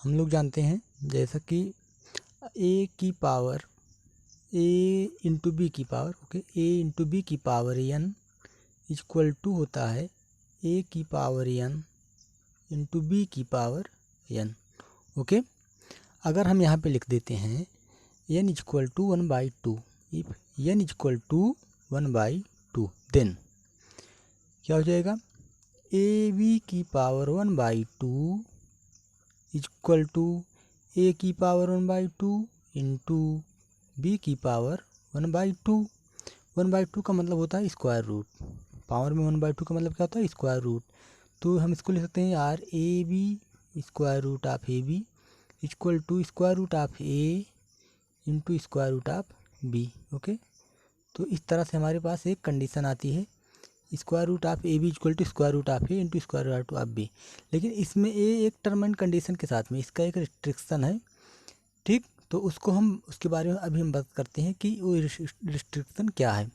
हम लोग जानते हैं जैसा कि ए की पावर ए इंटू बी की power, okay, a into b की पावर n इक्वल टू होता है ए की पावर n इंटू बी की पावर n, ओके। अगर हम यहाँ पे लिख देते हैं n equal to 1/2, if n equal to 1/2 then क्या हो जाएगा, ए बी की पावर 1/2 इक्वल टू ए की पावर 1/2 इंटू बी की पावर 1/2। 1/2 का मतलब होता है स्क्वायर रूट, पावर में 1/2 का मतलब क्या होता है, स्क्वायर रूट। तो हम इसको लिख सकते हैं यार a b square root of A b equal to square root of a into square root of b, okay. तो इस तरह से हमारे पास एक कंडीशन आती है, square root of A b equal to square root of a into square root of b. लेकिन इसमें ए एक टर्म एंड कंडीशन के साथ में इसका एक रिस्ट्रिक्शन है, ठीक। तो उसको हम उसके बारे में अभी हम बात करते हैं कि वो रिस्ट्रिक्शन क्या है।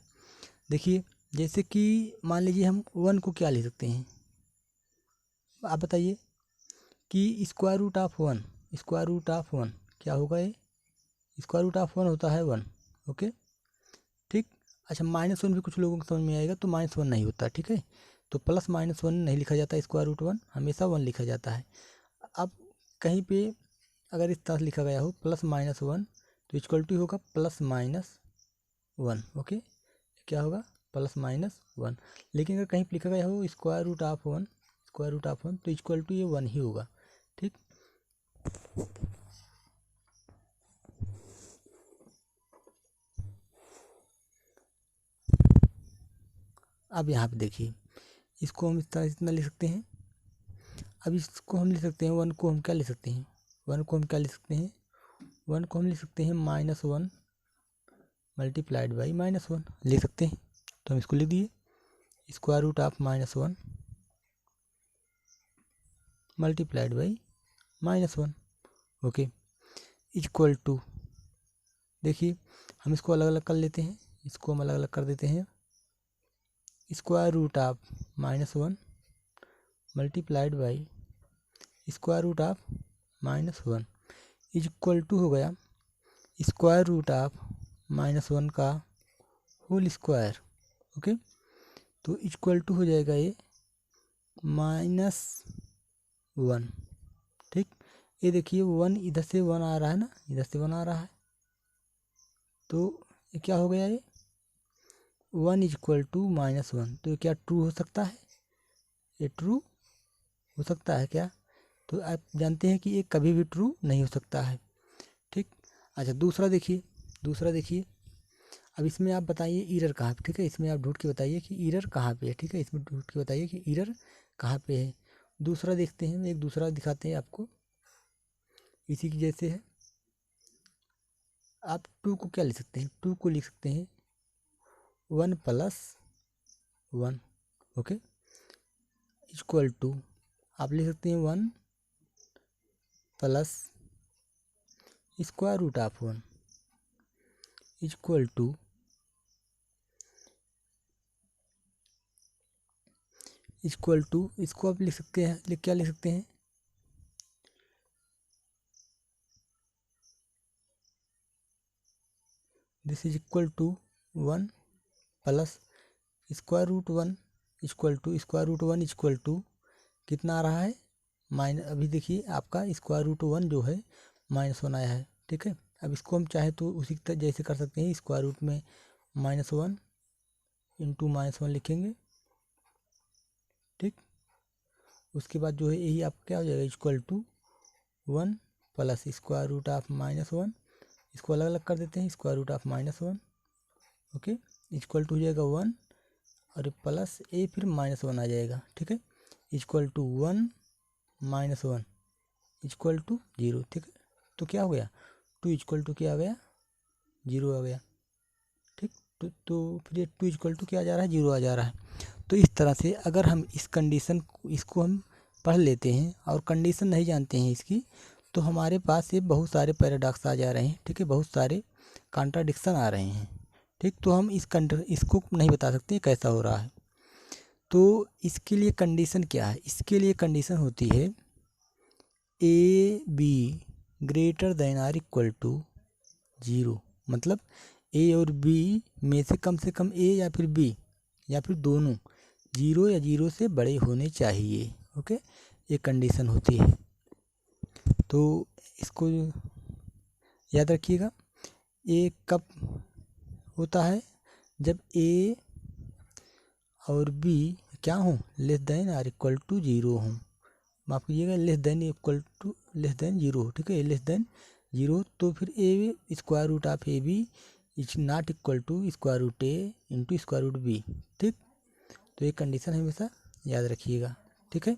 देखिए जैसे कि मान लीजिए हम 1 को क्या ले सकते हैं, आप बताइए कि square root of 1, square root of 1 क्या होगा, ये स्क्वायर रूट ऑफ 1 होता है 1, ओके, ठीक। अच्छा -1 भी कुछ लोगों को समझ में आएगा, तो -1 नहीं होता, ठीक है। तो +-1 नहीं लिखा जाता, स्क्वायर रूट 1 हमेशा 1 लिखा जाता है। अब कहीं पे अगर इस तरह से लिखा गया हो +-1 तो इक्वल टू होगा +-1, ओके, क्या होगा +-1। लेकिन अगर कहीं पे लिखा गया हो square root of 1, square root of 1 तो इक्वल टू ये 1 ही होगा, ठीक। अब यहाँ पे देखिए इसको हम इस तरह इतना लिख सकते हैं। अब इसको हम लिख सकते हैं 1 को हम क्या लिख सकते हैं, 1 को हम क्या लिख सकते हैं, 1 को हम लिख सकते हैं -1 मल्टीप्लाइड बाई -1 लिख सकते हैं। तो हम इसको लिख दिए square root of -1 multiplied by -1, okay, equal to, देखिए हम इसको अलग अलग कर लेते हैं, इसको हम अलग अलग कर देते हैं, square root of -1 multiplied by square root of -1 equal to हो गया स्क्वायर रूट ऑफ -1 का होल स्क्वायर, ओके। तो इक्वल टू हो जाएगा ये -1, ठीक। ये देखिए 1 इधर से 1 आ रहा है ना, इधर से 1 आ रहा है, तो ये क्या हो गया, ये 1 इक्वल टू -1। तो ये क्या ट्रू हो सकता है, ये ट्रू हो सकता है क्या, तो आप जानते हैं कि ये कभी भी ट्रू नहीं हो सकता है, ठीक। अच्छा दूसरा देखिए, दूसरा देखिए, अब इसमें आप बताइए एरर कहाँ पे, ठीक है, इसमें आप ढूंढ के बताइए कि एरर कहाँ पे है, ठीक है, इसमें ढूंढ के बताइए कि एरर कहाँ पे है। दूसरा देखते हैं, एक दूसरा दिखाते हैं आपको, इसी की जैसे है। आप 2 को क्या लिख सकते हैं, 2 को लिख सकते हैं 1 + 1, ओके, इक्वल टू आप लिख सकते हैं 1 plus square root of 1 equal to इसको आप लिख सकते हैं, क्या लिख सकते हैं, this is equal to 1 plus square root 1 equal to square root 1 equal to कितना आ रहा है, अभी देखिए आपका स्क्वायर रूट 1 जो है -1 आया है, ठीक है। अब इसको हम चाहे तो उसी तरह जैसे कर सकते हैं, स्क्वायर रूट में -1 इंटू -1 लिखेंगे, ठीक। उसके बाद जो है यही आपका क्या हो जाएगा, equal to 1 plus square root of -1, इसको अलग अलग कर देते हैं, square root of -1, okay, equal to हो जाएगा 1 और प्लस ए फिर -1 आ जाएगा, ठीक है, इक्वल टू 1 -1 इक्वल टू 0, ठीक है। तो क्या हो गया, 2 इक्वल टू क्या आ गया, 0 आ गया, ठीक। तो फिर ये 2 इक्वल टू क्या आ जा रहा है, 0 आ जा रहा है। तो इस तरह से अगर हम इस कंडीशन इसको हम पढ़ लेते हैं और कंडीशन नहीं जानते हैं इसकी, तो हमारे पास ये बहुत सारे पैराडॉक्स आ जा रहे हैं, ठीक है, बहुत सारे कॉन्ट्राडिक्शन आ रहे हैं, ठीक। तो हम इसको नहीं बता सकते कैसा हो रहा है। तो इसके लिए कंडीशन क्या है, इसके लिए कंडीशन होती है a b greater than or equal to 0, मतलब ए और बी में से कम ए या फिर बी या फिर दोनों 0 या 0 से बड़े होने चाहिए। ओके, ये कंडीशन होती है। तो इसको याद रखिएगा। ए कब होता है? जब ए और बी क्या हों, less than or equal to 0 हों। माफ़ कीजिएगा, लेस देन लेस देन 0, ठीक है, लेस देन 0। तो फिर A square root of A B is not equal to square root A into square root B. ठीक, तो ये कंडीशन हमेशा याद रखिएगा। ठीक है।